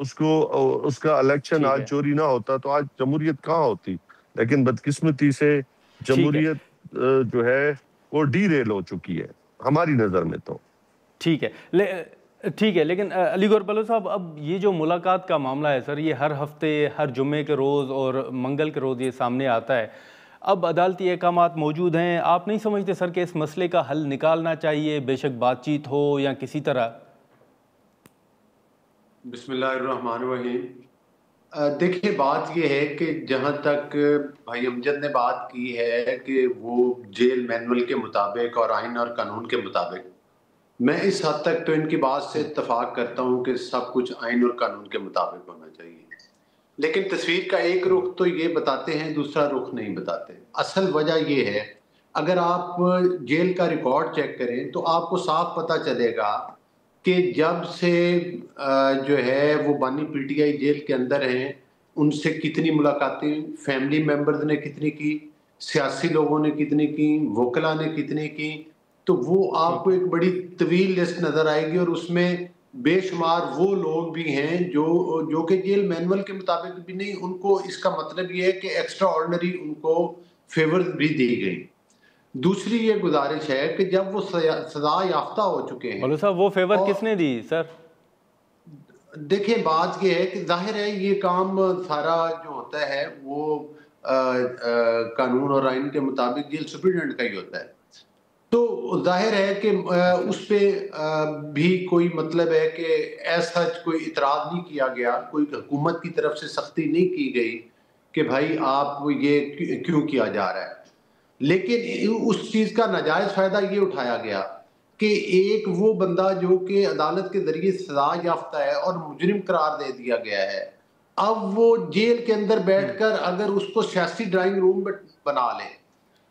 اس کا الیکشن آج چوری نہ ہوتا تو آج جمہوریت کہاں ہوتی. لیکن بدقسمتی سے جمہوریت جو ہے وہ ڈی ریل ہو چکی ہے ہماری نظر میں تو. ٹھیک ہے لیکن علی گور بلوچ صاحب، اب یہ جو ملاقات کا معاملہ ہے سر، یہ ہر ہفتے ہر جمعے کے روز اور منگل کے روز یہ سامنے آتا ہے. اب عدالتی احکامات موجود ہیں، آپ نہیں سمجھتے سر کہ اس مسئلے کا حل نکالنا چاہیے، بے شک بات چیت ہو یا کسی طرح؟ بسم اللہ الرحمن الرحیم. دیکھیں بات یہ ہے کہ جہاں تک بھائی امجد نے بات کی ہے کہ وہ جیل مینول کے مطابق اور آئین اور قانون کے مطابق، میں اس حد تک تو ان کی بات سے اتفاق کرتا ہوں کہ سب کچھ آئین اور قانون کے مطابق ہونا چاہیے. لیکن تصویر کا ایک رخ تو یہ بتاتے ہیں، دوسرا رخ نہیں بتاتے. اصل وجہ یہ ہے، اگر آپ جیل کا ریکارڈ چیک کریں تو آپ کو صاف پتہ چلے گا کہ جب سے جو ہے وہ بانی پی ٹی آئی جیل کے اندر ہیں، ان سے کتنی ملاقاتیں فیملی ممبرز نے کتنی کی، سیاسی لوگوں نے کتنی کی، وکلا نے کتنی کی. تو وہ آپ کو ایک بڑی طویل لسٹ نظر آئے گی، اور اس میں بے شمار وہ لوگ بھی ہیں جو کہ جیل مینول کے مطابق بھی نہیں، ان کو اس کا مطلب یہ ہے کہ ایکسٹرا آرڈنری ان کو فیور بھی دی گئی. دوسری یہ گزارش ہے کہ جب وہ سزا یافتہ ہو چکے ہیں، صاحب وہ فیور کس نے دی سر؟ دیکھیں بات یہ ہے کہ ظاہر ہے یہ کام سارا جو ہوتا ہے وہ قانون اور آئین کے مطابق جیل سپرنٹینڈنٹ کا ہی ہوتا ہے. تو ظاہر ہے کہ اس پہ بھی کوئی مطلب ہے کہ ایسا کوئی اعتراض نہیں کیا گیا، کوئی حکومت کی طرف سے سختی نہیں کی گئی کہ بھائی آپ یہ کیوں کیا جا رہا ہے. لیکن اس چیز کا ناجائز فائدہ یہ اٹھایا گیا کہ ایک وہ بندہ جو کہ عدالت کے ذریعے سزا یافتہ ہے اور مجرم قرار دے دیا گیا ہے، اب وہ جیل کے اندر بیٹھ کر اگر اس کو سیاسی ڈرائنگ روم بنا لے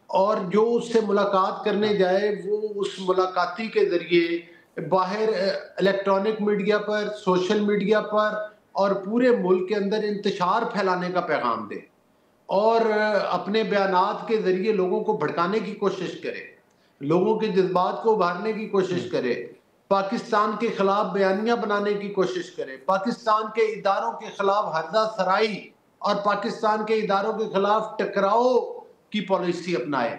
اور جو اس سے ملاقات کرنے جائے وہ اس ملاقاتی کے ذریعے باہر الیکٹرانک میڈیا پر، سوشل میڈیا پر اور پورے ملک کے اندر انتشار پھیلانے کا پیغام دے اور اپنے بیانات کے ذریعے لوگوں کو بھڑکانے کی کوشش کرے، لوگوں کے جذبات کو ابھارنے کی کوشش کرے، پاکستان کے خلاف بیانیاں بنانے کی کوشش کرے، پاکستان کے اداروں کے خلاف ہرزہ سرائی اور پاکستان کے اداروں کے خلاف ٹکراؤ کی پالیسی اپنائے،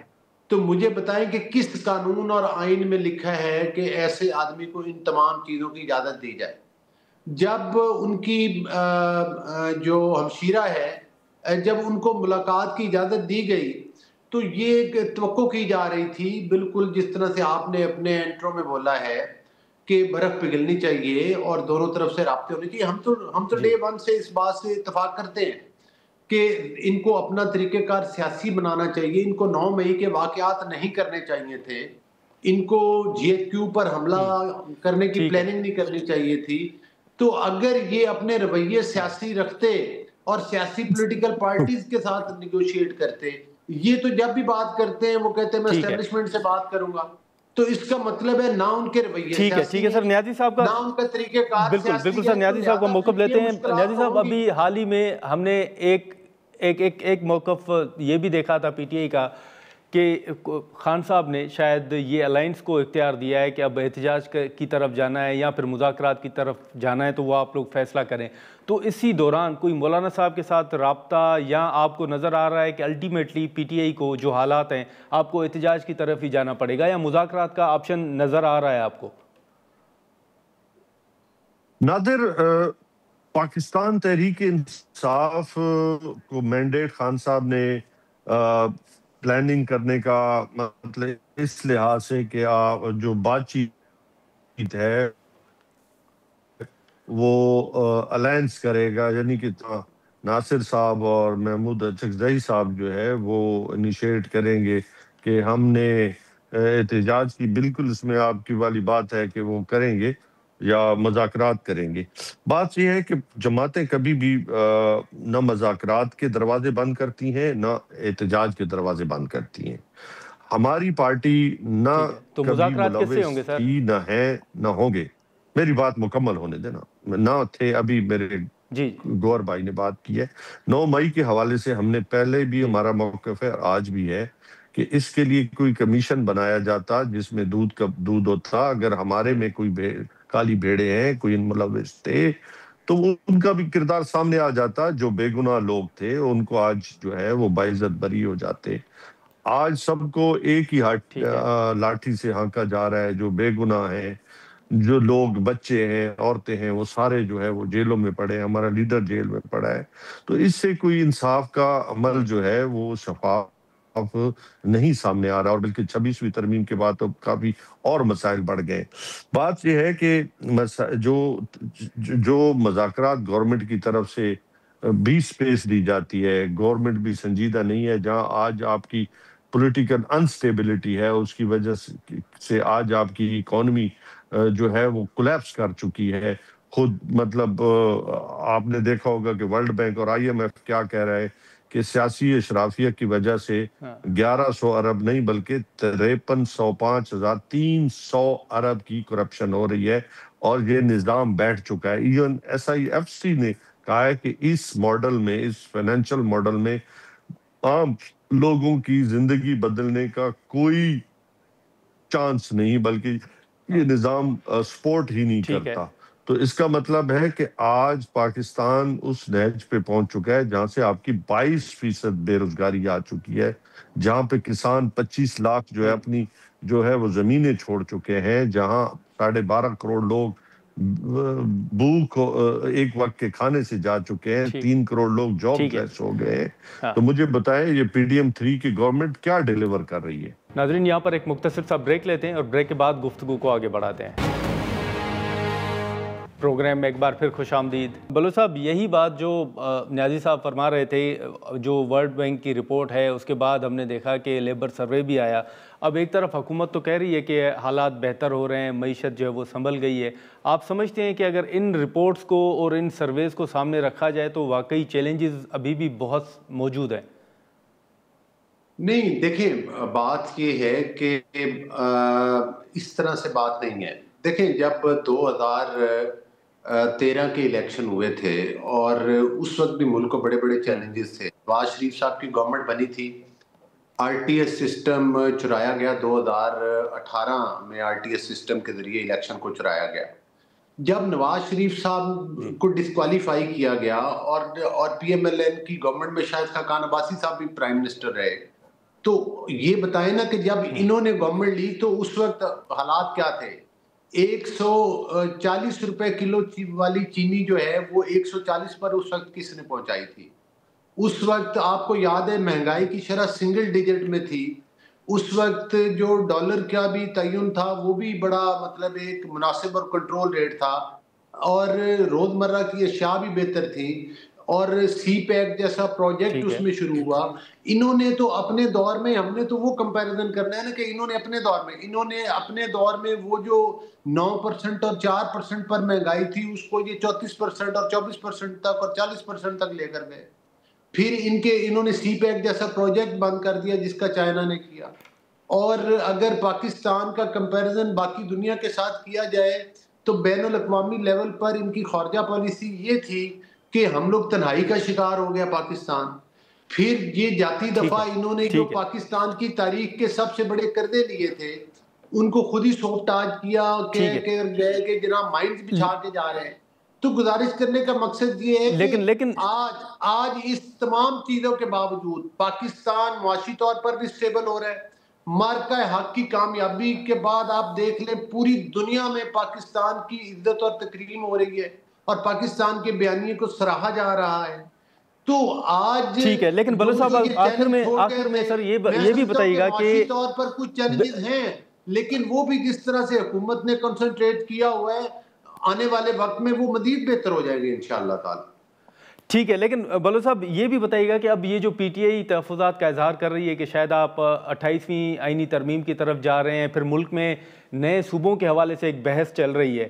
تو مجھے بتائیں کہ کس قانون اور آئین میں لکھا ہے کہ ایسے آدمی کو ان تمام چیزوں کی اجازت دی جائے؟ جب ان کی جو ہمشیرہ ہے، جب ان کو ملاقات کی اجازت دی گئی تو یہ توقع کی جا رہی تھی، بالکل جس طرح سے آپ نے اپنے انٹرو میں بولا ہے کہ برف پگھلنی چاہیے اور دونوں طرف سے رابطے ہونے چاہیے. ہم تو ڈے ون سے اس بات سے اتفاق کرتے ہیں کہ ان کو اپنا طریقہ کار سیاسی بنانا چاہیے، ان کو 9 مئی کے واقعات نہیں کرنے چاہیے تھے، ان کو جی ایچ کیو پر حملہ کرنے کی پلاننگ نہیں کرنی چاہیے تھی. تو اگر یہ اپنے رویے سیاسی رکھتے اور سیاسی پولیٹیکل پارٹیز کے ساتھ نیگوشیٹ کرتے، یہ تو جب بھی بات کرتے ہیں وہ کہتے ہیں میں اسٹیبلشمنٹ سے بات کروں گا، تو اس کا مطلب ہے نہ ان کے رویے ٹھیک ہے سر. نیازی صاحب کا نہ ان کا طریقہ کار بالکل سر، نیازی صاحب کا موقف لیتے ہیں. نیازی صاحب ابھی حال ہی میں ہم نے ایک موقف یہ بھی دیکھا تھا پی ٹی آئی کا کہ خان صاحب نے شاید یہ الائنس کو اختیار دیا ہے کہ اب احتجاج کی طرف جانا ہے یا پھر مذاکرات کی طرف جانا ہے تو وہ آپ لوگ فیصلہ کریں. تو اسی دوران کوئی مولانا صاحب کے ساتھ رابطہ یا آپ کو نظر آ رہا ہے کہ الٹیمیٹلی پی ٹی آئی کو جو حالات ہیں آپ کو احتجاج کی طرف ہی جانا پڑے گا یا مذاکرات کا آپشن نظر آ رہا ہے آپ کو؟ نادر، پاکستان تحریک انصاف کو مینڈیٹ خان صاحب نے پلاننگ کرنے کا مطلب اس لحاظ سے کہ جو بات چیت ہے وہ الائنس کرے گا، یعنی کہ ناصر صاحب اور محمود اچکزئی صاحب جو ہے وہ انیشیٹ کریں گے کہ ہم نے احتجاج کی، بالکل اس میں آپ کی والی بات ہے کہ وہ کریں گے یا مذاکرات کریں گے. بات یہ ہے کہ جماعتیں کبھی بھی نہ مذاکرات کے دروازے بند کرتی ہیں نہ احتجاج کے دروازے بند کرتی ہیں. ہماری پارٹی نہ کبھی ملوث تھی، نہ ہے، نہ ہوں گے. میری بات مکمل ہونے دینا. نہ تھے، ابھی میرے گور بھائی نے بات کی ہے. 9 مئی کے حوالے سے ہم نے پہلے بھی، ہمارا موقف ہے آج بھی ہے کہ اس کے لیے کوئی کمیشن بنایا جاتا جس میں دودھ ہوتا. اگر ہمارے میں کوئی کالی بھیڑے ہیں، کوئی ملوث تھے تو ان کا بھی کردار سامنے آ جاتا. جو بے گناہ لوگ تھے ان کو آج جو ہے وہ باعزت بری ہو جاتے. آج سب کو ایک ہی لاٹھی سے ہانکا جا رہا ہے. جو بے گناہ ہیں، جو لوگ بچے ہیں، عورتیں ہیں، وہ سارے جو ہے وہ جیلوں میں پڑے ہیں. ہمارا لیڈر جیل میں پڑا ہے. تو اس سے کوئی انصاف کا عمل جو ہے وہ شفاف نہیں سامنے آ رہا، اور بلکہ 26ویں ترمیم کے بعد تو کافی اور مسائل بڑھ گئے. بات یہ ہے کہ جو مذاکرات گورنمنٹ کی طرف سے بھی سپیس دی جاتی ہے، گورنمنٹ بھی سنجیدہ نہیں ہے. جہاں آج آپ کی پولیٹیکل انسٹیبلٹی ہے، اس کی وجہ سے آج آپ کی اکانومی جو ہے وہ کولیپس کر چکی ہے. خود مطلب آپ نے دیکھا ہوگا کہ ورلڈ بینک اور IMF کیا کہہ رہا ہے کہ سیاسی اشرافیہ کی وجہ سے 1100 ارب نہیں بلکہ 5305,300 ارب کی کرپشن ہو رہی ہے، اور یہ نظام بیٹھ چکا ہے. ایون SIFC نے کہا ہے کہ اس ماڈل میں، اس فائنینشل ماڈل میں عام لوگوں کی زندگی بدلنے کا کوئی چانس نہیں، بلکہ یہ نظام سپورٹ ہی نہیں کرتا. تو اس کا مطلب ہے کہ آج پاکستان اس نہج پہ پہنچ چکا ہے جہاں سے آپ کی 22% بے روزگاری آ چکی ہے، جہاں پہ کسان 25 لاکھ جو ہے اپنی جو ہے وہ زمینیں چھوڑ چکے ہیں، جہاں 12.5 کروڑ لوگ بھوک ایک وقت کے کھانے سے جا چکے ہیں، 3 کروڑ لوگ جاب لیس ہو گئے ہیں. تو مجھے بتائیں یہ PDM3 کی گورنمنٹ کیا ڈیلیور کر رہی ہے؟ ناظرین یہاں پر ایک مختصر سا بریک لیتے ہیں اور بریک کے بعد گفتگو کو آگے بڑھاتے ہیں. پروگرام میں ایک بار پھر خوش آمدید. بلوچ صاحب، یہی بات جو نیازی صاحب فرما رہے تھے، جو ورلڈ بینک کی رپورٹ ہے اس کے بعد ہم نے دیکھا کہ لیبر سروے بھی آیا. اب ایک طرف حکومت تو کہہ رہی ہے کہ حالات بہتر ہو رہے ہیں، معیشت جو ہے وہ سنبھل گئی ہے. آپ سمجھتے ہیں کہ اگر ان رپورٹس کو اور ان سرویز کو سامنے رکھا جائے تو واقعی چیلنجز ابھی بھی بہت موجود ہیں؟ نہیں، دیکھیں بات یہ ہے کہ اس طرح سے بات نہیں ہے. دیکھیں جب 2013 کے الیکشن ہوئے تھے اور اس وقت بھی ملک کو بڑے بڑے چیلنجز تھے. نواز شریف صاحب کی گورنمنٹ بنی تھی، RTS سسٹم چرایا گیا. 2018 میں RTS سسٹم کے ذریعے الیکشن کو چرایا گیا. جب نواز شریف صاحب کو ڈسکوالیفائی کیا گیا اور PMLN کی گورنمنٹ میں شاید خاقان عباسی صاحب بھی پرائم منسٹر رہے، تو یہ بتائیں نا کہ جب انہوں نے گورنمنٹ لی تو اس وقت حالات کیا تھے. 140 روپے کلو والی چینی جو ہے وہ 140 پر اس وقت کس نے پہنچائی تھی. اس وقت آپ کو یاد ہے مہنگائی کی شرح سنگل ڈیجٹ میں تھی. اس وقت جو ڈالر کا بھی تعین تھا وہ بھی بڑا مطلب ایک مناسب اور کنٹرول ریٹ تھا، اور روزمرہ کی اشیاء بھی بہتر تھیں، اور سی پیک جیسا پروجیکٹ اس میں شروع ہوا. انہوں نے تو اپنے دور میں، ہم نے تو وہ کمپیریزن کرنا ہے نا کہ انہوں نے اپنے دور میں وہ جو 9% اور 4% پر مہنگائی تھی اس کو یہ 34% اور 24% تک اور 40% تک لے کر گئے. پھر انہوں نے سی پیک جیسا پروجیکٹ بند کر دیا جس کا چائنا نے کیا. اور اگر پاکستان کا کمپیریزن باقی دنیا کے ساتھ کیا جائے تو بین الاقوامی لیول پر ان کی خارجہ پالیسی یہ تھی کہ ہم لوگ تنہائی کا شکار ہو گیا پاکستان. پھر یہ جاتی دفعہ انہوں نے جو پاکستان کی تاریخ کے سب سے بڑے قرضے لیے تھے ان کو خود ہی سافٹ ٹاچ کیا، کہہ کے گئے کہ جناب مائنڈز بچھا کے جا رہے ہیں. تو گزارش کرنے کا مقصد یہ ہے کہ آج اس تمام چیزوں کے باوجود پاکستان معاشی طور پر بھی سٹیبل ہو رہا ہے. مارکہ حق کی کامیابی کے بعد آپ دیکھ لیں پوری دنیا میں پاکستان کی عزت اور تکریم ہو رہی ہے اور پاکستان کے بیانیے کو سراہا جا رہا ہے. تو آج ٹھیک ہے، لیکن بلوچ صاحب آخر میں سر یہ بھی بتائیے گا کہ معاشی طور پر کچھ چیلنجز ہیں، لیکن وہ بھی جس طرح سے حکومت نے کنسنٹریٹ کیا ہوا ہے آنے والے وقت میں وہ مزید بہتر ہو جائے گی انشاءاللہ تعالی. ٹھیک ہے، لیکن بلوچ صاحب یہ بھی بتائیے گا کہ اب یہ جو PTI تحفظات کا اظہار کر رہی ہے کہ شاید آپ 28ویں آئینی ترمیم کی طرف جا رہے ہیں، پھر ملک میں نئے صوبوں کے حوالے سے ایک بحث چل رہی ہے،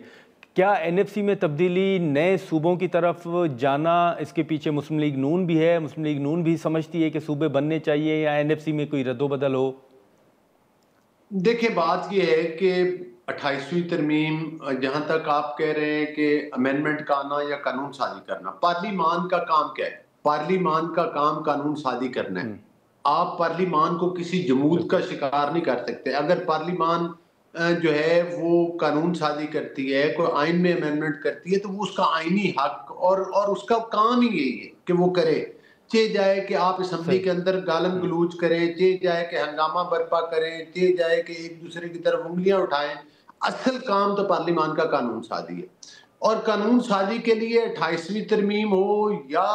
کیا NFC میں تبدیلی، نئے صوبوں کی طرف جانا، اس کے پیچھے مسلم لیگ نون بھی ہے؟ مسلم لیگ نون بھی سمجھتی ہے کہ صوبے بننے چاہیے یا NFC میں کوئی رد و بدل ہو؟ دیکھیں بات یہ ہے کہ 28ویں ترمیم جہاں تک آپ کہہ رہے ہیں کہ امینڈمنٹ کا آنا یا قانون سازی کرنا، پارلیمان کا کام کیا ہے؟ پارلیمان کا کام قانون سازی کرنا ہے. آپ پارلیمان کو کسی جمود کا شکار نہیں کر سکتے. اگر پارلیمان جو ہے وہ قانون سازی کرتی ہے، کوئی آئین میں امینڈمنٹ کرتی ہے، تو وہ اس کا آئینی حق اور اس کا کام ہی یہی ہے کہ وہ کرے. چاہے جائے کہ آپ اسمبلی کے اندر گالم گلوچ کریں، چاہے جائے کہ ہنگامہ برپا کریں، چاہے جائے کہ ایک دوسرے کی طرف انگلیاں اٹھائیں، اصل کام تو پارلیمان کا قانون سازی ہے. اور قانون سازی کے لیے 28ویں ترمیم ہو یا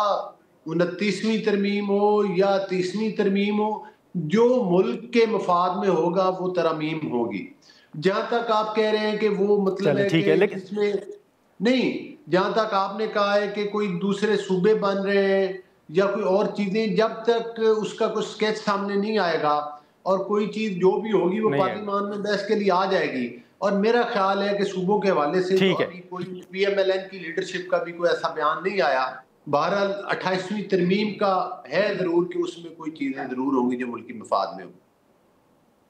29ویں ترمیم ہو یا 30ویں ترمیم ہو، جو ملک کے مفاد میں ہوگا وہ ترمیم ہوگی. جہاں تک آپ کہہ رہے ہیں کہ وہ مطلب ہے کہ اس میں نہیں، جہاں تک آپ نے کہا ہے کہ کوئی دوسرے صوبے بن رہے ہیں یا کوئی اور چیزیں، جب تک اس کا کوئی سکیچ سامنے نہیں آئے گا اور کوئی چیز جو بھی ہوگی وہ پارلیمان میں بحث کے لیے آ جائے گی. اور میرا خیال ہے کہ صوبوں کے حوالے سے تو ابھی کوئی پی ایم ایل این کی لیڈرشپ کا بھی کوئی ایسا بیان نہیں آیا. بہرحال 28ویں ترمیم کا ہے ضرور کہ اس میں کوئی چیزیں ضرور ہوں گی جو ملکی مفاد میں ہوں.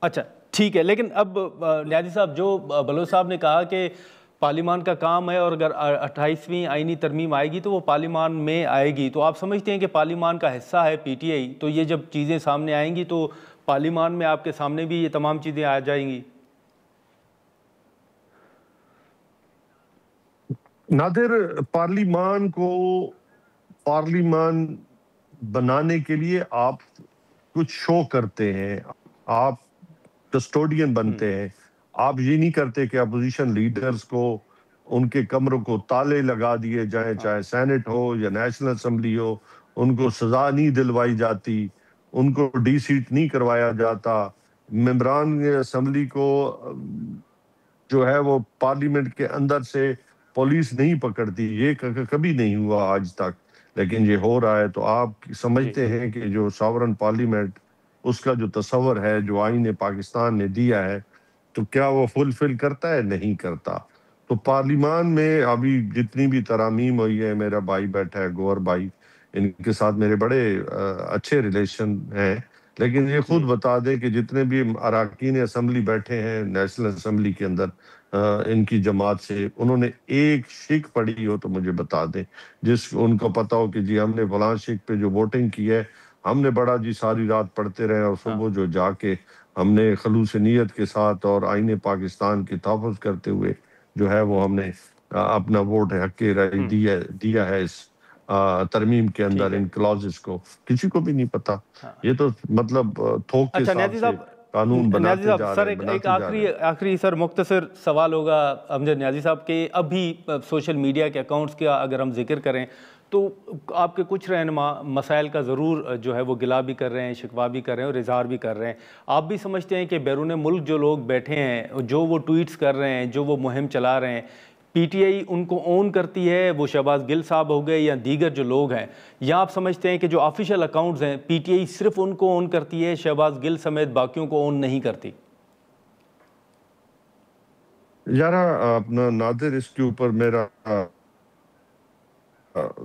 اچھا ٹھیک ہے، لیکن اب نیازی صاحب، جو بلوچ صاحب نے کہا کہ پارلیمان کا کام ہے اور اگر 28ویں آئینی ترمیم آئے گی تو وہ پارلیمان میں آئے گی، تو آپ سمجھتے ہیں کہ پارلیمان کا حصہ ہے پی ٹی آئی، تو یہ جب چیزیں سامنے آئیں گی تو پارلیمان میں آپ کے سامنے بھی یہ تمام چیزیں آ جائیں گی؟ نادر، پارلیمان بنانے کے لیے آپ کچھ شو کرتے ہیں، آپ کسٹوڈین بنتے ہیں. آپ یہ نہیں کرتے کہ اپوزیشن لیڈرز کو ان کے کمروں کو تالے لگا دیے جائیں، چاہے سینٹ ہو یا نیشنل اسمبلی ہو، ان کو سزا نہیں دلوائی جاتی، ان کو ڈی سیٹ نہیں کروایا جاتا، ممبران اسمبلی کو جو ہے وہ پارلیمنٹ کے اندر سے پولیس نہیں پکڑتی. یہ کبھی نہیں ہوا آج تک، لیکن یہ ہو رہا ہے. تو آپ سمجھتے ہیں کہ جو ساورن پارلیمنٹ، اس کا جو تصور ہے جو آئین پاکستان نے دیا ہے، تو کیا وہ فلفل کرتا ہے؟ نہیں کرتا. تو پارلیمان میں ابھی جتنی بھی ترامیم ہوئی ہے، میرا بھائی بیٹھا ہے گور بھائی، ان کے ساتھ میرے بڑے اچھے ریلیشن ہیں، لیکن یہ خود بتا دیں کہ جتنے بھی اراکین اسمبلی بیٹھے ہیں نیشنل اسمبلی کے اندر ان کی جماعت سے، انہوں نے ایک شک پڑھی ہو تو مجھے بتا دیں، جس ان کو پتا ہو کہ جی ہم نے فلاں شک پہ جو ووٹنگ کی ہے، ہم نے بڑا جی ساری رات پڑھتے رہے اور صبح جو جا کے ہم نے خلوص نیت کے ساتھ اور آئین پاکستان کی تحفظ کرتے ہوئے جو ہے وہ ہم نے اپنا ووٹ حق رائے دیا ہے اس ترمیم کے اندر ان کلازز کو. کسی کو بھی نہیں پتا. یہ تو مطلب تھوک کے حساب سے قانون بناتے جا رہے ہیں. ایک آخری سر مختصر سوال ہوگا امجد نیازی صاحب کے، ابھی سوشل میڈیا کے اکاؤنٹس کا اگر ہم ذکر کریں تو آپ کے کچھ رہنما مسائل کا ضرور جو ہے وہ گلا بھی کر رہے ہیں، شکوہ بھی کر رہے ہیں اور اظہار بھی کر رہے ہیں. آپ بھی سمجھتے ہیں کہ بیرون ملک جو لوگ بیٹھے ہیں، جو وہ ٹویٹس کر رہے ہیں، جو وہ مہم چلا رہے ہیں، پی ٹی آئی ان کو اون کرتی ہے، وہ شہباز گل صاحب ہو گئے یا دیگر جو لوگ ہیں، یا آپ سمجھتے ہیں کہ جو آفیشیل اکاؤنٹس ہیں پی ٹی آئی صرف ان کو اون کرتی ہے، شہباز گل سمیت باقیوں کو اون نہیں کرتی؟ یارا اپنا نادر، اس کے اوپر میرا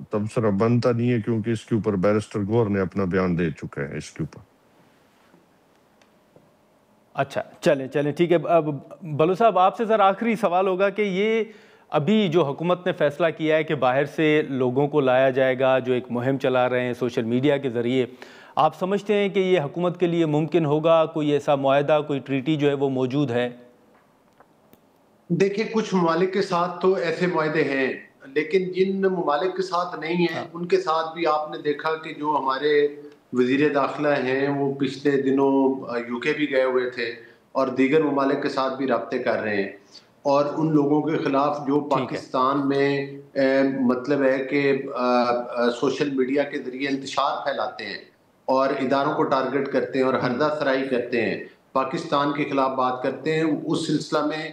تبصرہ بنتا نہیں ہے، کیونکہ اس کے اوپر بیرسٹر گور نے اپنا بیان دے چکے ہیں اس کے اوپر. اچھا چلیں ٹھیک ہے. بلو صاحب، آپ سے ذرا آخری سوال ہوگا کہ یہ ابھی جو حکومت نے فیصلہ کیا ہے کہ باہر سے لوگوں کو لایا جائے گا، جو ایک مہم چلا رہے ہیں سوشل میڈیا کے ذریعے، آپ سمجھتے ہیں کہ یہ حکومت کے لیے ممکن ہوگا؟ کوئی ایسا معاہدہ، کوئی ٹریٹی جو ہے وہ موجود ہے؟ دیکھیں، کچھ ممالک کے ساتھ تو ایسے معاہدے ہیں، لیکن جن ممالک کے ساتھ نہیں ہیں ان کے ساتھ بھی آپ نے دیکھا کہ جو ہمارے وزیر داخلہ ہیں وہ پچھلے دنوں یو کے بھی گئے ہوئے تھے اور دیگر ممالک کے ساتھ بھی رابطے کر رہے ہیں. اور ان لوگوں کے خلاف جو پاکستان میں مطلب ہے کہ سوشل میڈیا کے ذریعے انتشار پھیلاتے ہیں اور اداروں کو ٹارگٹ کرتے ہیں اور ہردہ سرائی کرتے ہیں، پاکستان کے خلاف بات کرتے ہیں، اس سلسلہ میں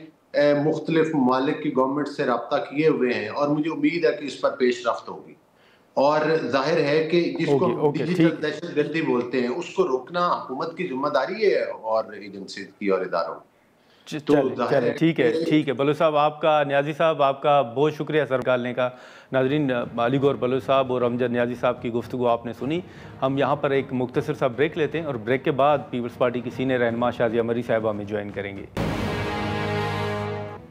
مختلف ممالک کی گورنمنٹ سے رابطہ کیے ہوئے ہیں اور مجھے امید ہے کہ اس پر پیش رفت ہوگی. اور ظاہر ہے کہ جس کو ہم ڈیجیٹل دہشت گردی بولتے ہیں اس کو روکنا حکومت کی ذمہ داری ہے اور ایجنسی کی اور اداروں. چلیں ٹھیک ہے. بلو صاحب آپ کا، نیازی صاحب آپ کا بہت شکریہ سر نکالنے کا. ناظرین، علی گور بلو صاحب اور امجد نیازی صاحب کی گفتگو آپ نے سنی. ہم یہاں پر ایک مختصر سا بریک لیتے ہیں اور بریک کے بعد پیپلز پارٹی کی سینئر رہنما شازیہ مری صاحبہ میں جوائن کریں گے.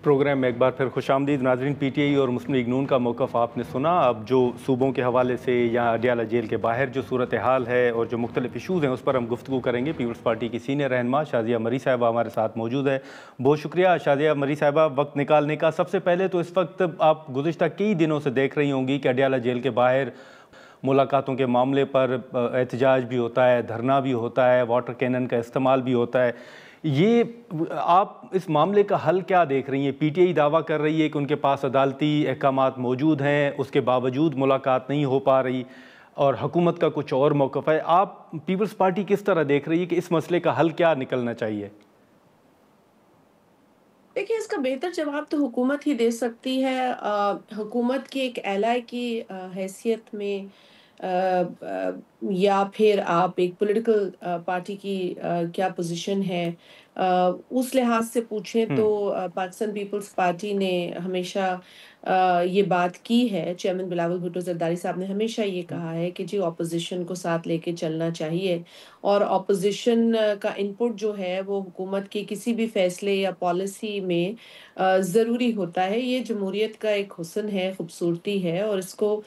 پروگرام میں ایک بار پھر خوش آمدید ناظرین. پی ٹی آئی اور مسلم لیگ نون کا موقف آپ نے سنا. اب جو صوبوں کے حوالے سے یا اڈیالہ جیل کے باہر جو صورتحال ہے اور جو مختلف ایشوز ہیں اس پر ہم گفتگو کریں گے. پیپلز پارٹی کی سینئر رہنما شازیہ مری صاحبہ ہمارے ساتھ موجود ہے. بہت شکریہ شازیہ مری صاحبہ وقت نکالنے کا. سب سے پہلے تو اس وقت آپ گزشتہ کئی دنوں سے دیکھ رہی ہوں گی کہ اڈیالہ جیل کے باہر ملاقاتوں کے معاملے پر احتجاج بھی ہوتا ہے, دھرنا بھی ہوتا ہے, واٹر کینن کا استعمال بھی ہوتا ہے. یہ آپ اس معاملے کا حل کیا دیکھ رہی ہیں؟ پی ٹی آئی دعویٰ کر رہی ہے کہ ان کے پاس عدالتی احکامات موجود ہیں, اس کے باوجود ملاقات نہیں ہو پا رہی, اور حکومت کا کچھ اور موقف ہے. آپ پیپلز پارٹی کس طرح دیکھ رہی ہے کہ اس مسئلے کا حل کیا نکلنا چاہیے؟ دیکھیے اس کا بہتر جواب تو حکومت ہی دے سکتی ہے. حکومت کی ایک اعلائی کی حیثیت میں یا پھر آپ ایک پولیٹیکل پارٹی کی کیا پوزیشن ہے اس لحاظ سے پوچھیں تو پاکستان پیپلز پارٹی نے ہمیشہ یہ بات کی ہے. چیئرمین بلاول بھٹو زرداری صاحب نے ہمیشہ یہ کہا ہے کہ جی اپوزیشن کو ساتھ لے کے چلنا چاہیے, اور اپوزیشن کا انپٹ جو ہے وہ حکومت کے کسی بھی فیصلے یا پالیسی میں ضروری ہوتا ہے. یہ جمہوریت کا ایک حسن ہے, خوبصورتی ہے, اور اس کو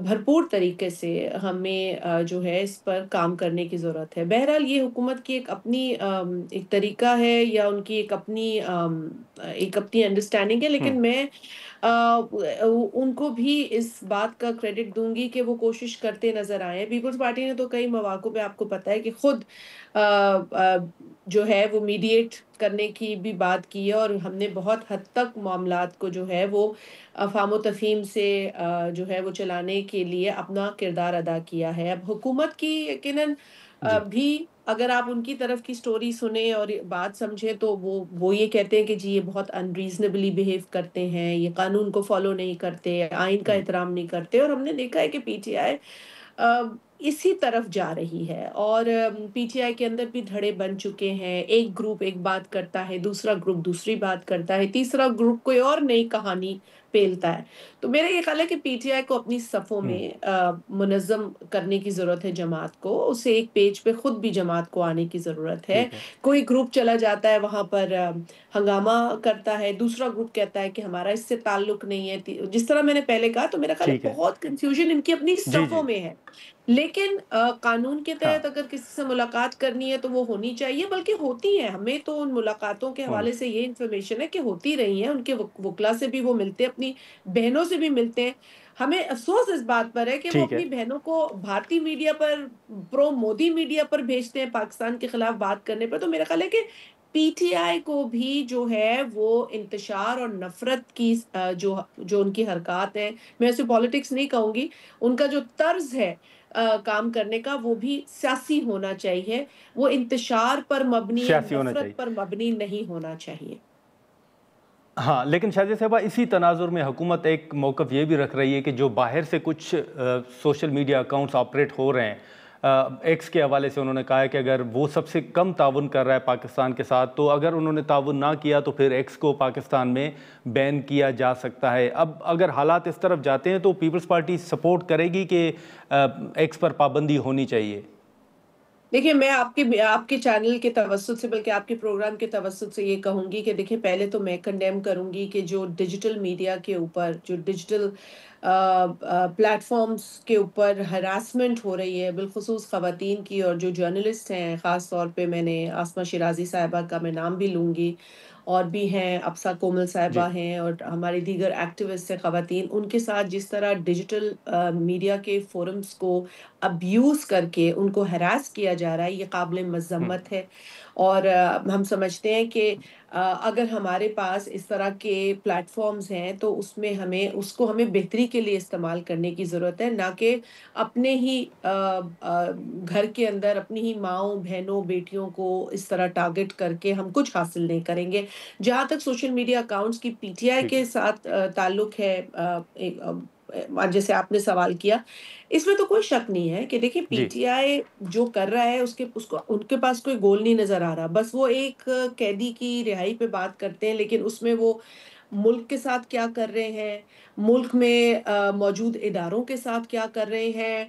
بھرپور طریقے سے ہمیں جو ہے اس پر کام کرنے کی ضرورت ہے. بہرحال یہ حکومت کی ایک اپنی ایک طریقہ ہے یا ان کی ایک اپنی انڈرسٹینڈنگ ہے, لیکن میں ان کو بھی اس بات کا کریڈٹ دوں گی کہ وہ کوشش کرتے نظر آئے ہیں. پیپلز پارٹی نے تو کئی مواقع پہ آپ کو پتہ ہے کہ خود جو ہے وہ میڈیٹ کرنے کی بھی بات کی ہے, اور ہم نے بہت حد تک معاملات کو جو ہے وہ افہام و تفہیم سے جو ہے وہ چلانے کے لیے اپنا کردار ادا کیا ہے. اب حکومت کی یقیناً بھی اگر آپ ان کی طرف کی سٹوری سنیں اور بات سمجھیں تو وہ یہ کہتے ہیں کہ جی یہ بہت انریزنیبلی بیہیو کرتے ہیں, یہ قانون کو فالو نہیں کرتے, آئین کا احترام نہیں کرتے. اور ہم نے دیکھا ہے کہ پی ٹی آئی اسی طرف جا رہی ہے, اور پی ٹی آئی کے اندر بھی دھڑے بن چکے ہیں. ایک گروپ ایک بات کرتا ہے, دوسرا گروپ دوسری بات کرتا ہے, تیسرا گروپ کوئی اور نئی کہانی پھیلتا ہے. تو میرا یہ خیال ہے کہ پی ٹی آئی کو اپنی صفوں میں منظم کرنے کی ضرورت ہے. جماعت کو اسے ایک پیج پہ خود بھی جماعت کو آنے کی ضرورت ہے. کوئی گروپ چلا جاتا ہے وہاں پر ہنگامہ کرتا ہے, دوسرا گروپ کہتا ہے کہ ہمارا اس سے تعلق نہیں ہے. جس طرح میں نے پہلے کہا, تو میرا خیال ہے بہت کنفیوژن ان کی اپنی صفوں میں ہے. لیکن قانون کے تحت اگر کسی سے ملاقات کرنی ہے تو وہ ہونی چاہیے, بلکہ ہوتی ہیں. ہمیں تو ان ملاقاتوں کے حوالے سے یہ انفارمیشن ہے کہ ہوتی رہی ہیں. ان کے وکلا سے بھی وہ ملتے ہیں, اپنی بہنوں سے بھی ملتے ہیں. ہمیں افسوس اس بات پر ہے کہ وہ اپنی بہنوں کو بھارتی میڈیا پر, پرو مودی میڈیا پر بھیجتے ہیں پاکستان کے خلاف بات کرنے پر. تو میرا خیال ہے کہ پی ٹی آئی کو بھی جو ہے وہ انتشار اور نفرت کی جو ان کی حرکات ہیں, میں اسے پالیٹکس نہیں کہوں گی, ان کا جو طرز ہے کام کرنے کا وہ بھی سیاسی ہونا چاہیے. وہ انتشار پر مبنی یا نفرت پر مبنی نہیں ہونا چاہیے. ہاں, لیکن شازیہ صاحبہ اسی تناظر میں حکومت ایک موقف یہ بھی رکھ رہی ہے کہ جو باہر سے کچھ سوشل میڈیا اکاؤنٹس آپریٹ ہو رہے ہیں, ایکس کے حوالے سے انہوں نے کہا ہے کہ اگر وہ سب سے کم تعاون کر رہا ہے پاکستان کے ساتھ, تو اگر انہوں نے تعاون نہ کیا تو پھر ایکس کو پاکستان میں بین کیا جا سکتا ہے. اب اگر حالات اس طرف جاتے ہیں تو پیپلز پارٹی سپورٹ کرے گی کہ ایکس پر پابندی ہونی چاہیے؟ دیکھیں, میں آپ کے چینل کے توسط سے, بلکہ آپ کے پروگرام کے توسط سے یہ کہوں گی کہ دیکھیں, پہلے تو میں کنڈیم کروں گی کہ جو ڈیجیٹل میڈیا کے اوپر, جو ڈیجیٹل پلیٹ فارمز کے اوپر ہراسمنٹ ہو رہی ہے, بالخصوص خواتین کی, اور جو جرنلسٹ ہیں, خاص طور پہ میں نے آسمہ شیرازی صاحبہ کا میں نام بھی لوں گی, اور بھی ہیں افسا کومل صاحبہ ہیں, اور ہماری دیگر ایکٹیوسٹ ہیں خواتین, ان کے ساتھ جس طرح ڈیجیٹل میڈیا کے فورمز کو ابیوز کر کے ان کو ہراس کیا جا رہا ہے, یہ قابل مذمت ہے. اور ہم سمجھتے ہیں کہ اگر ہمارے پاس اس طرح کے پلیٹ فارمز ہیں تو اس کو ہمیں بہتری کے لیے استعمال کرنے کی ضرورت ہے, نہ کہ اپنے ہی گھر کے اندر اپنی ہی ماؤں, بہنوں, بیٹیوں کو اس طرح ٹارگٹ کر کے ہم کچھ حاصل نہیں کریں گے. جہاں تک سوشل میڈیا اکاؤنٹس کی پی ٹی آئی کے ساتھ تعلق ہے, جیسے آپ نے سوال کیا, اس میں تو کوئی شک نہیں ہے کہ دیکھیں پی ٹی آئی جو کر رہا ہے ان کے پاس کوئی گول نہیں نظر آ رہا. بس وہ ایک قیدی کی رہائی پہ بات کرتے ہیں, لیکن اس میں وہ ملک کے ساتھ کیا کر رہے ہیں, ملک میں موجود اداروں کے ساتھ کیا کر رہے ہیں,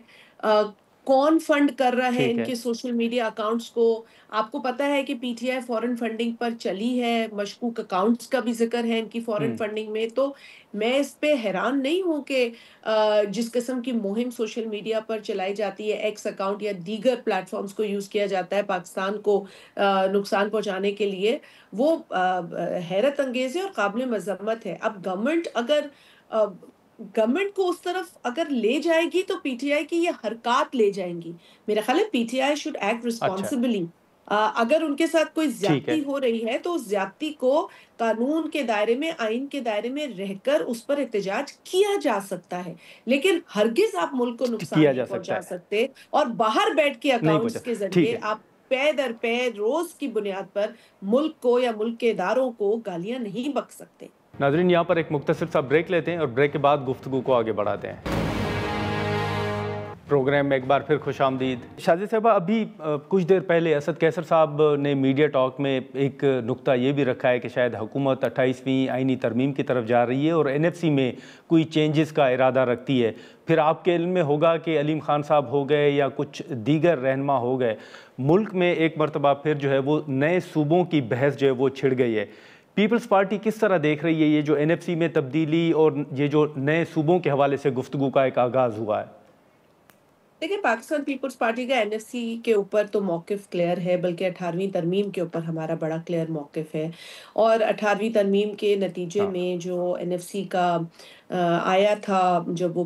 کون فنڈ کر رہا ہے ٹھیک ان ہے کے سوشل میڈیا اکاؤنٹس کو. آپ کو پتا ہے کہ P T I foreign funding پر چلی ہے, مشکوک اکاؤنٹس کا بھی ذکر ہے ان کی فورن فنڈنگ میں. تو میں اس پہ حیران نہیں ہوں کہ جس قسم کی مہم سوشل میڈیا پر چلائی جاتی ہے, ایکس اکاؤنٹ یا دیگر پلیٹ فارمز کو یوز کیا جاتا ہے پاکستان کو نقصان پہنچانے کے لیے, وہ حیرت انگیز ہے اور قابل مذمت ہے. اب گورنمنٹ کو اس طرف اگر لے جائے گی تو پی ٹی آئی کی یہ حرکات لے جائیں گی. میرا خیال ہے P T I should act اچھا ریسپانسبلی. اگر ان کے ساتھ کوئی ٹھیک ہے زیادتی ہو رہی ہے تو اس زیادتی کو قانون کے دائرے میں, آئین کے دائرے میں رہ کر اس پر احتجاج کیا جا سکتا ہے, لیکن ہرگز آپ ملک کو نقصان کیا نہیں جا سکتا پہنچا ہے, سکتے. اور باہر بیٹھ کے نہیں اکاؤنٹس کے پہنچا, ٹھیک ذریعے ہے. آپ پے در پے روز کی بنیاد پر ملک کو یا ملک کے اداروں کو گالیاں نہیں بک سکتے. ناظرین یہاں پر ایک مختصر سا بریک لیتے ہیں اور بریک کے بعد گفتگو کو آگے بڑھاتے ہیں. پروگرام میں ایک بار پھر خوش آمدید. شازیہ صاحبہ, ابھی کچھ دیر پہلے اسد کیسر صاحب نے میڈیا ٹاک میں ایک نقطہ یہ بھی رکھا ہے کہ شاید حکومت 28ویں آئینی ترمیم کی طرف جا رہی ہے اور این ایف سی میں کوئی چینجز کا ارادہ رکھتی ہے. پھر آپ کے علم میں ہوگا کہ علیم خان صاحب ہو گئے یا کچھ دیگر رہنما ہو گئے, ملک میں ایک مرتبہ پھر جو ہے وہ نئے صوبوں کی بحث جو ہے وہ چھڑ گئی ہے. پیپلز پارٹی کس طرح دیکھ رہی ہے یہ جو این ایف سی میں تبدیلی اور یہ جو نئے صوبوں کے حوالے سے گفتگو کا ایک آغاز ہوا ہے؟ دیکھیں, پاکستان پیپلز پارٹی کا این ایف سی کے اوپر تو موقف کلیئر ہے, بلکہ 18ویں ترمیم کے اوپر ہمارا بڑا کلیئر موقف ہے. اور 18ویں ترمیم کے نتیجے ہاں میں جو این ایف سی کا آیا تھا, جب وہ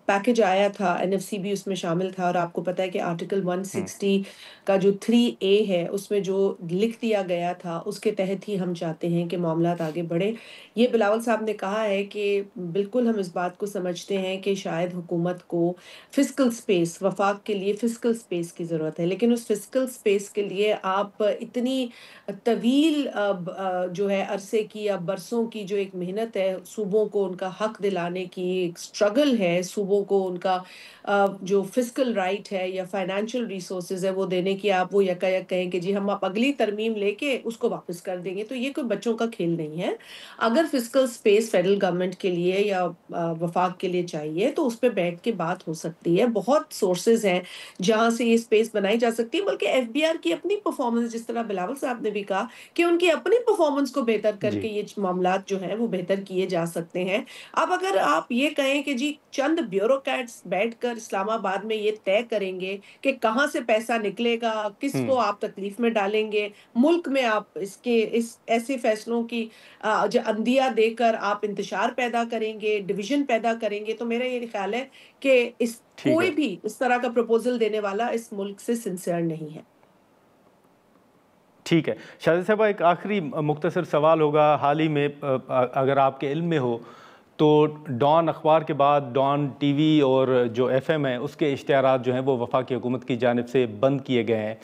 پیکج آیا تھا, این ایف سی بھی اس میں شامل تھا. اور آپ کو پتہ ہے کہ آرٹیکل 160 کا جو 3A ہے اس میں جو لکھ دیا گیا تھا اس کے تحت ہی ہم چاہتے ہیں کہ معاملات آگے بڑھیں. یہ بلاول صاحب نے کہا ہے کہ بالکل ہم اس بات کو سمجھتے ہیں کہ شاید حکومت کو فسکل سپیس, وفاق کے لیے فسکل سپیس کی ضرورت ہے, لیکن اس فسکل سپیس کے لیے آپ اتنی طویل جو ہے عرصے کی یا برسوں کی جو ایک محنت ہے, صوبوں کو ان کا حق دلانے کی ایک سٹرگل ہے, صوبوں کو ان کا جو فسکل رائٹ ہے یا فائنینشیل ریسورسز ہے وہ دینے کی, آپ وہ یکا یک کہیں کہ جی ہم آپ اگلی ترمیم لے کے اس کو واپس کر دیں گے, تو یہ کوئی بچوں کا کھیل نہیں ہے. اگر فسکل سپیس فیڈرل گورنمنٹ کے لیے یا وفاق کے لیے چاہیے تو اس پہ بیٹھ کے بات ہو سکتی ہے. بہت سورسز ہیں جہاں سے یہ سپیس بنائی جا سکتی ہے, بلکہ ایف بی آر کی اپنی پرفارمنس, جس طرح بلاول صاحب نے بھی کہا کہ ان کی اپنی پرفارمنس کو بہتر کر جی کے یہ معاملات جو ہیں وہ بہتر کیے جا سکتے ہیں. اب اگر آپ یہ کہیں کہ جی چند بیوروکریٹس بیٹھ کر اسلام آباد میں یہ طے کریں گے کہ کہاں سے پیسہ نکلے گا, کس کو آپ تکلیف میں ڈالیں گے, ملک میں آپ اس ایسے فیصلوں کی جو اندیا دے کر آپ انتشار پیدا کریں گے, ڈویژن پیدا کریں گے, تو میرا یہ خیال ہے کہ ٹھیک ہے کوئی بھی اس طرح کا پروپوزل دینے والا اس ملک سے سنسیئر نہیں ہے. ٹھیک ہے. شازیہ صاحبہ, ایک آخری مختصر سوال ہوگا. حال ہی میں اگر آپ کے علم میں ہو تو ڈان اخبار کے بعد ڈان ٹی وی اور جو ایف ایم ہے اس کے اشتہارات جو ہیں وہ وفاقی حکومت کی جانب سے بند کیے گئے ہیں.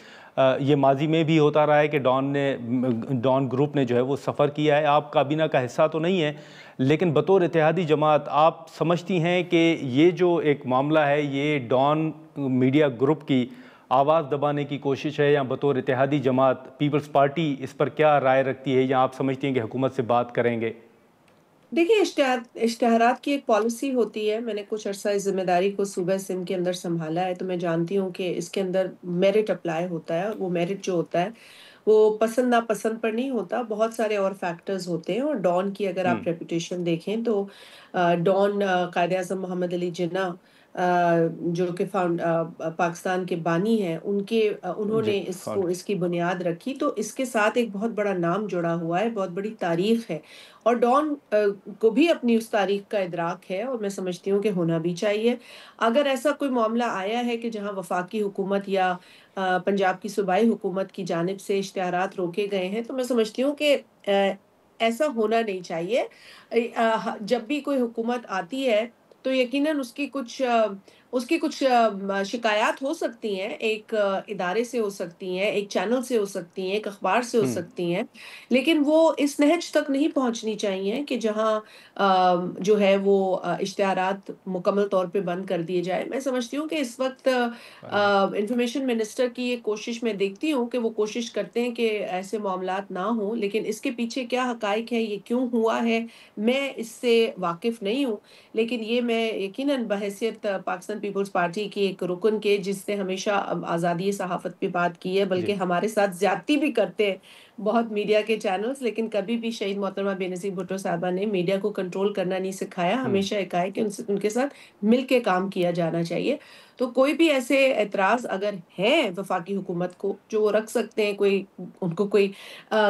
یہ ماضی میں بھی ہوتا رہا ہے کہ ڈان گروپ نے جو ہے وہ سفر کیا ہے. آپ کابینہ کا حصہ تو نہیں ہے, لیکن بطور اتحادی جماعت آپ سمجھتی ہیں کہ یہ جو ایک معاملہ ہے یہ ڈان میڈیا گروپ کی آواز دبانے کی کوشش ہے, یا بطور اتحادی جماعت پیپلز پارٹی اس پر کیا رائے رکھتی ہے, یا آپ سمجھتی ہیں کہ حکومت سے بات کریں گے؟ دیکھیں, اشتہارات کی ایک پالیسی ہوتی ہے. میں نے کچھ عرصہ اس ذمہ داری کو صوبہ سندھ کے اندر سنبھالا ہے, تو میں جانتی ہوں کہ اس کے اندر میرٹ اپلائی ہوتا ہے, اور وہ میرٹ جو ہوتا ہے وہ پسند ناپسند پر نہیں ہوتا, بہت سارے اور فیکٹرز ہوتے ہیں. اور ڈان کی اگر آپ ریپوٹیشن دیکھیں تو ڈان قائد اعظم محمد علی جناح جو کہ پاکستان کے بانی ہیں, انہوں جی نے اس کی بنیاد رکھی, تو اس کے ساتھ ایک بہت بڑا نام جڑا ہوا ہے, بہت بڑی تاریخ ہے. اور ڈان کو بھی اپنی اس تاریخ کا ادراک ہے, اور میں سمجھتی ہوں کہ ہونا بھی چاہیے. اگر ایسا کوئی معاملہ آیا ہے کہ جہاں وفاقی حکومت یا پنجاب کی صوبائی حکومت کی جانب سے اشتہارات روکے گئے ہیں, تو میں سمجھتی ہوں کہ ایسا ہونا نہیں چاہیے. جب بھی کوئی حکومت آتی ہے تو یقیناً اس کی کچھ شکایات ہو سکتی ہیں, ایک ادارے سے ہو سکتی ہیں, ایک چینل سے ہو سکتی ہیں, ایک اخبار سے ہو سکتی ہیں, لیکن وہ اس نہج تک نہیں پہنچنی چاہیے کہ جہاں جو ہے وہ اشتہارات مکمل طور پہ بند کر دیے جائے. میں سمجھتی ہوں کہ اس وقت انفارمیشن منسٹر کی یہ کوشش میں دیکھتی ہوں کہ وہ کوشش کرتے ہیں کہ ایسے معاملات نہ ہوں, لیکن اس کے پیچھے کیا حقائق ہے, یہ کیوں ہوا ہے, میں اس سے واقف نہیں ہوں. لیکن یہ میں یقیناً بحیثیت پاکستان چیئرپرسن پیپلز پارٹی کی ایک رکن کے جس نے ہمیشہ آزادی صحافت پہ بات کی ہے، بلکہ ہمارے ساتھ زیادتی بھی کرتے ہیں بہت میڈیا کے چینلز، لیکن کبھی بھی شہید محترمہ بے نظیر بھٹو صاحبہ نے میڈیا کو کنٹرول کرنا نہیں سکھایا، ہمیشہ یہ کہا ہے کہ ان کے ساتھ مل کے کام کیا جانا چاہیے۔ تو کوئی بھی ایسے اعتراض اگر ہیں وفاقی حکومت کو جو وہ رکھ سکتے ہیں، کوئی ان کو کوئی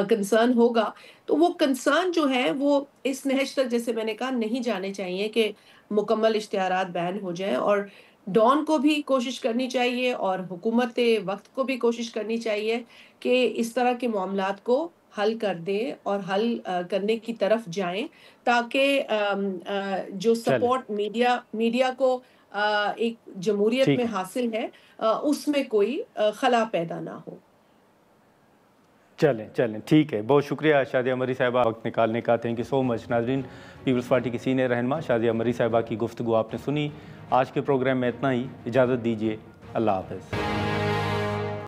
کنسرن ہوگا، تو وہ کنسرن جو ہے وہ اس نہج تک جیسے میں نے کہا نہیں جانے چاہیے کہ مکمل اشتہارات بین ہو جائیں، اور ڈان کو بھی کوشش کرنی چاہیے اور حکومت وقت کو بھی کوشش کرنی چاہیے کہ اس طرح کے معاملات کو حل کر دیں اور حل کرنے کی طرف جائیں، تاکہ جو سپورٹ میڈیا کو ایک جمہوریت میں حاصل ہے اس میں کوئی خلا پیدا نہ ہو۔ چلیں ٹھیک ہے، بہت شکریہ شادیہ مری صاحبہ وقت نکالنے کا، تھینک یو سو مچ۔ ناظرین، پیپلز پارٹی کی سینئر رہنما شادیہ مری صاحبہ کی گفتگو آپ نے سنی۔ آج کے پروگرام میں اتنا ہی، اجازت دیجیے، اللہ حافظ۔